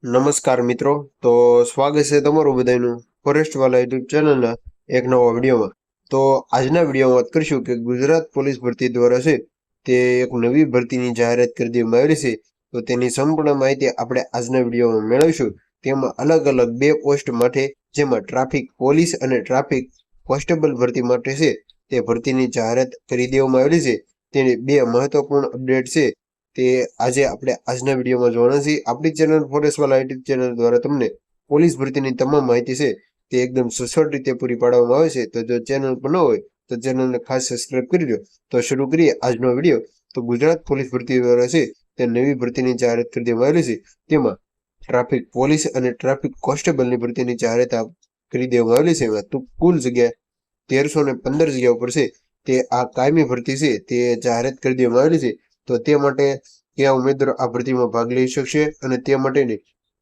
નમસ્કાર મિત્રો. તો સ્વાગત છે તમારું બધાનું ફોરેસ્ટ વાલા યુટ્યુબ ચેનલના એક નવા વિડીયોમાં. તો આજના વિડીયોમાં વાત કરીશું કે ગુજરાત પોલીસ ભરતી દ્વારા છે તે એક નવી ભરતીની જાહેરાત કરી દેવામાં આવેલી છે. તો તેની સંપૂર્ણ માહિતી આપણે આજના વિડીયોમાં મેળવીશું. તેમાં અલગ અલગ બે પોસ્ટ માટે, જેમાં ટ્રાફિક પોલીસ અને ટ્રાફિક કોન્સ્ટેબલ ભરતી માટે છે તે ભરતીની જાહેરાત કરી દેવામાં આવેલી છે. તેની બે મહત્વપૂર્ણ અપડેટ છે તે આજે આપણે આજના વિડીયોમાં જોવાના છીએ. આપણી ચેનલ ફોરેસ્ટવાલા યુટ્યુબ ચેનલ દ્વારા તમને પોલીસ ભરતીની તમામ માહિતી છે તે એકદમ સચોટ રીતે પૂરી પાડવામાં આવે છે. તો જો ચેનલ પર ન હોય તો ચેનલને ખાસ સબસ્ક્રાઇબ કરી દો. તો શરૂ કરીએ આજનો વિડીયો. તો ગુજરાત પોલીસ ભરતી દ્વારા છે તે નવી ભરતીની જાહેરાત કરી દેવામાં આવેલી છે. તેમાં ટ્રાફિક પોલીસ અને ટ્રાફિક કોન્સ્ટેબલની ભરતીની જાહેરાત કરી દેવામાં આવેલી છે. એમાં કુલ જગ્યા 1315 જગ્યા ઉપર છે તે આ કાયમી ભરતી છે તે જાહેરાત કરી દેવામાં આવેલી છે. તો તે માટે કયા ઉમેદવારો આ ભરતીમાં ભાગ લઈ શકશે અને તે માટેની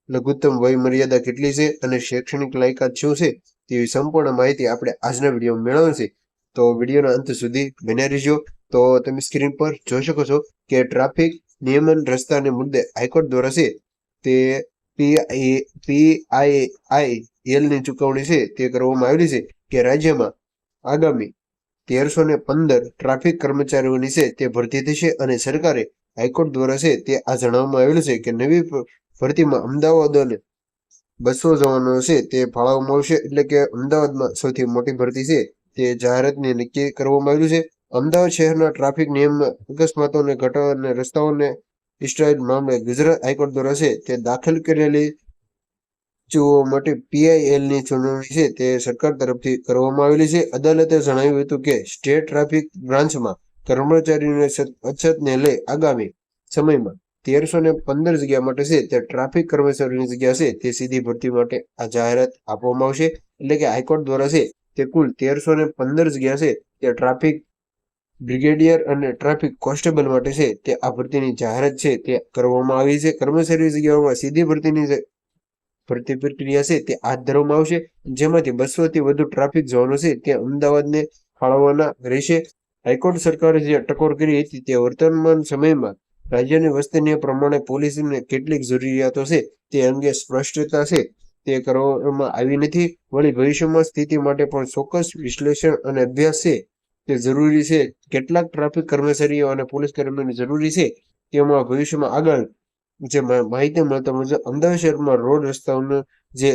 લઘુત્તમ વય મર્યાદા કેટલી છે અને શૈક્ષણિક લાયકાત શું છે તેવી સંપૂર્ણ માહિતી આપણે આજના વિડીયોમાં મેળવશે. તો વિડીયોના અંત સુધી બન્યા રહેજો. તો તમે સ્ક્રીન પર જોઈ શકો છો કે ટ્રાફિક નિયમન રસ્તાને મુદ્દે હાઈકોર્ટ દ્વારા છે તે PIL ની ચુકવણી છે તે કરવામાં આવેલી છે કે રાજ્યમાં આગામી 1315 ટ્રાફિક કર્મચારીઓની છે તે ભરતી થશે અને સરકારે હાઈકોર્ટ દ્વારા છે તે આ જણાવવામાં આવેલું છે કે નવી ભરતીમાં અમદાવાદ અને 200 જવાનો છે તે ફાળવવામાં આવશે. એટલે કે અમદાવાદમાં સૌથી મોટી ભરતી છે તે જાહેરાતને નક્કી કરવામાં આવ્યું છે. અમદાવાદ શહેરના ટ્રાફિક નિયમમાં અકસ્માતોને ઘટાડવા અને રસ્તાઓને સ્ટ્રાઇડ મામલે ગુજરાત હાઈકોર્ટ દ્વારા છે તે દાખલ કરેલી માટે PIL ની ચૂંટણી છે તે સરકાર તરફથી કરવામાં આવેલી છે. અદાલતે જણાવ્યું હતું કે સ્ટેટ ટ્રાફિક બ્રાન્ચમાં કર્મચારીઓની અછતને લઈ આગામી સમયમાં 1315 જગ્યા માટે છે તે ટ્રાફિક કર્મચારીની જગ્યા છે તે સીધી ભરતી માટે આ જાહેરાત આપવામાં આવશે. એટલે કે હાઈકોર્ટ દ્વારા છે તે કુલ 1315 જગ્યા છે તે ટ્રાફિક બ્રિગેડિયર અને ટ્રાફિક કોન્સ્ટેબલ માટે છે તે આ ભરતીની જાહેરાત છે તે કરવામાં આવી છે. કર્મચારી જગ્યાઓમાં સીધી ભરતીની ભરતી પ્રક્રિયા છે તે હાથ ધરવામાં આવશે, જેમાંથી 200 થી વધુ ટ્રાફિક જવાનો છે તે અમદાવાદને ફાળવવાના રહેશે. હાઈકોર્ટ સરકારે જે ટકોર કરી હતી તે વર્તમાન સમયમાં રાજ્યની વસ્તીને પ્રમાણે પોલીસની કેટલીક જરૂરિયાતો છે તે અંગે સ્પષ્ટતા છે તે કરવામાં આવી નથી. વળી ભવિષ્યમાં સ્થિતિ માટે પણ ચોક્કસ વિશ્લેષણ અને અભ્યાસ છે તે જરૂરી છે. કેટલાક ટ્રાફિક કર્મચારીઓ અને પોલીસ કર્મીઓની જરૂરી છે તેમાં ભવિષ્યમાં આગળ જે માહિતી મળતા મુજબ અમદાવાદ શહેરમાં રોડ રસ્તાઓનો જે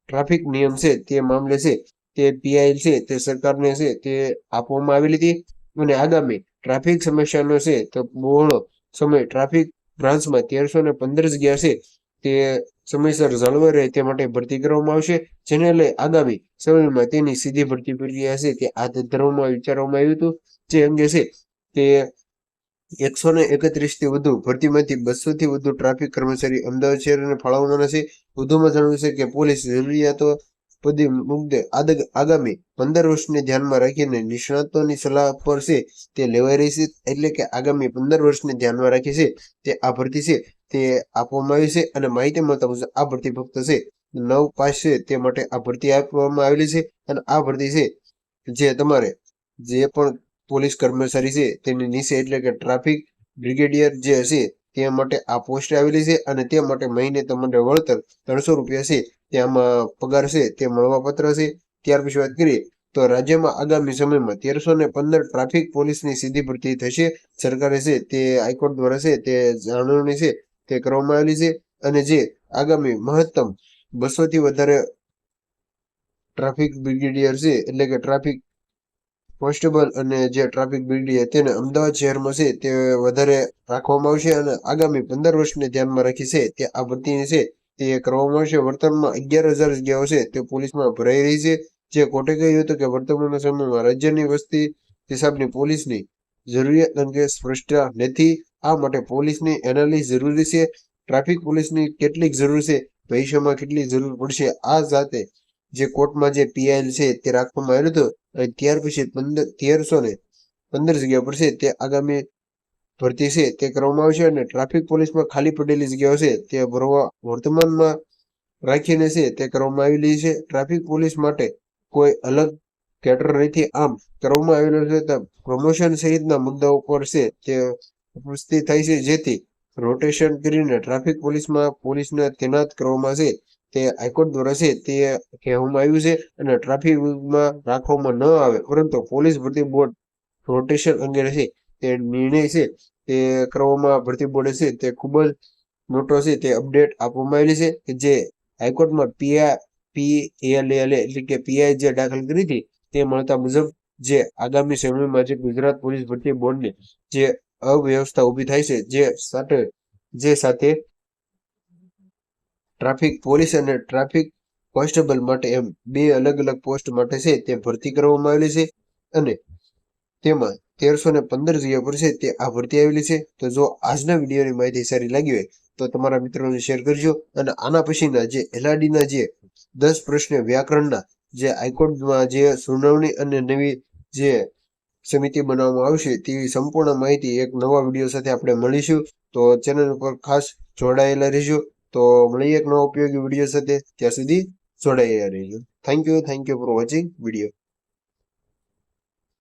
ટ્રાફિક નિયમ છે તે મામલે છે તે PIL છે તે સરકારને છે તે આપવામાં આવેલી હતી. અને આગામી ટ્રાફિક સમસ્યાનો છે તો બહોળો સમય ટ્રાફિક બ્રાન્ચમાં 1315 જગ્યા છે તે સમયસર જળવાઈ રહે તે માટે ભરતી કરવામાં આવશે, જેને લઈ આગામી સમયમાં તેની સીધી ભરતી પ્રક્રિયા છે તે હાથ ધરવામાં વિચારવામાં આવ્યું હતું. જે અંગે છે તે 131 થી વધુ ભરતીમાંથી 200 થી વધુ ટ્રાફિક કર્મચારી અમદાવાદ શહેરને ફાળવવાના છે. વધુમાં જણાવ્યું છે કે પોલીસ જરૂરિયાતો પદી મુદ્દે આગામી 15 વર્ષને ધ્યાનમાં રાખીને નિષ્ણાતોની સલાહ પર છે તે લેવાઈ રહી છે. એટલે કે આગામી 15 વર્ષને ધ્યાનમાં રાખી છે તે આ ભરતી છે તે આપવામાં આવી છે. અને માહિતી મળતા મુજબ આ ભરતી ફક્ત છે 9 પાસ છે તે માટે આ ભરતી આપવામાં આવેલી છે. અને આ ભરતી છે જે તમારે જે પણ પોલીસ કર્મચારી છે તેની નીચે એટલે કે ટ્રાફિક બ્રિગેડિયર જે હશે તે માટે આ પોસ્ટ આવેલી છે. અને તે માટે મહિને તમને વળતર 300 રૂપિયા છે તેમાં પગાર છે તે મળવાપાત્ર છે. ત્યાર પછી વાત કરીએ તો રાજ્યમાં આગામી સમયમાં 1315 ટ્રાફિક પોલીસની સીધી ભરતી થશે. સરકારે છે તે હાઈકોર્ટ દ્વારા છે તે જાળવણી છે તે કરવામાં આવેલી છે. અને જે આગામી મહત્તમ 200 થી વધારે ટ્રાફિક બ્રિગેડિયર છે એટલે કે ટ્રાફિક કોન્સ્ટેબલ અને જે ટ્રાફિક બ્રિગેડિયર તેને અમદાવાદ શહેરમાં છે તે વધારે રાખવામાં આવશે. અને આગામી 15 વર્ષને ધ્યાનમાં રાખી છે તે આ ભરતી છે તે કરવામાં આવશે. વર્તમાનમાં 11,000 જગ્યાઓ છે તે પોલીસમાં ભરાઈ રહી છે. જે કોર્ટે કહ્યું હતું કે વર્તમાન સમયમાં રાજ્યની વસ્તી હિસાબની પોલીસની જરૂરિયાત અંગે સ્પષ્ટતા નથી. આ માટે પોલીસની એનાલિસ જરૂરી છે. ટ્રાફિક પોલીસની કેટલીક જરૂર છે, ભવિષ્યમાં કેટલી જરૂર પડશે, આ સાથે જે કોર્ટમાં જે PIL છે તે રાખવામાં આવ્યું હતું. અને ત્યાર પછી 1315 જગ્યા પર છે તે આગામી ભરતી છે તે કરવામાં આવશે. અને ટ્રાફિક પોલીસમાં ખાલી પડેલી જગ્યાઓ છે તે ભરવા વર્તમાનમાં રાખીને છે તે કરવામાં આવેલી છે. ટ્રાફિક પોલીસ માટે કોઈ અલગ કેટર નથી આમ કરવામાં આવેલું છે. પ્રમોશન સહિતના મુદ્દાઓ પર છે તે ઉપસ્થિત થાય છે, જેથી રોટેશન કરીને ટ્રાફિક પોલીસને તૈનાત કરવામાં છે તે હાઈકોર્ટ દ્વારા છે તે કહેવામાં આવ્યું છે અને ટ્રાફિકમાં રાખવામાં ન આવે, પરંતુ પોલીસ ભરતી બોર્ડ રોટેશન અંગે છે તે નિર્ણય છે તે કરવામાં ભરતી બોર્ડે છે તે ખૂબ જ મોટો છે તે અપડેટ આપવામાં આવેલી છે કે જે હાઈકોર્ટમાં PALL એટલે કે પીઆઈ જે દાખલ કરી હતી તે મળતા મુજબ જે આગામી સમયમાં જે ગુજરાત પોલીસ ભરતી બોર્ડની જે અવ્યવસ્થા ઊભી થાય છે જે સાથે ટ્રાફિક પોલીસ અને ટ્રાફિક કોન્સ્ટેબલ માટે એમ બે અલગ અલગ પોસ્ટ માટે છે તે ભરતી કરવામાં આવેલી છે અને તેમાં 1315 જગ્યા પર છે તે આ ભરતી આવેલી છે. તો જો આજના વિડીયોની માહિતી સારી લાગી હોય તો તમારા મિત્રોને શેર કરજો અને આના પછીના જે LRDના જે 10 પ્રશ્ન વ્યાકરણના જે હાઈકોર્ટમાં જે સુનાવણી અને નવી જે સમિતિ બનાવવામાં આવશે તેવી સંપૂર્ણ માહિતી એક નવા વિડીયો સાથે આપણે મળીશું. તો ચેનલ ઉપર ખાસ જોડાયેલા રહેજો. તો મળીએ એક નવા ઉપયોગી વિડીયો સાથે. ત્યાં સુધી જોડાયેલા રહેજો. Thank you for watching video.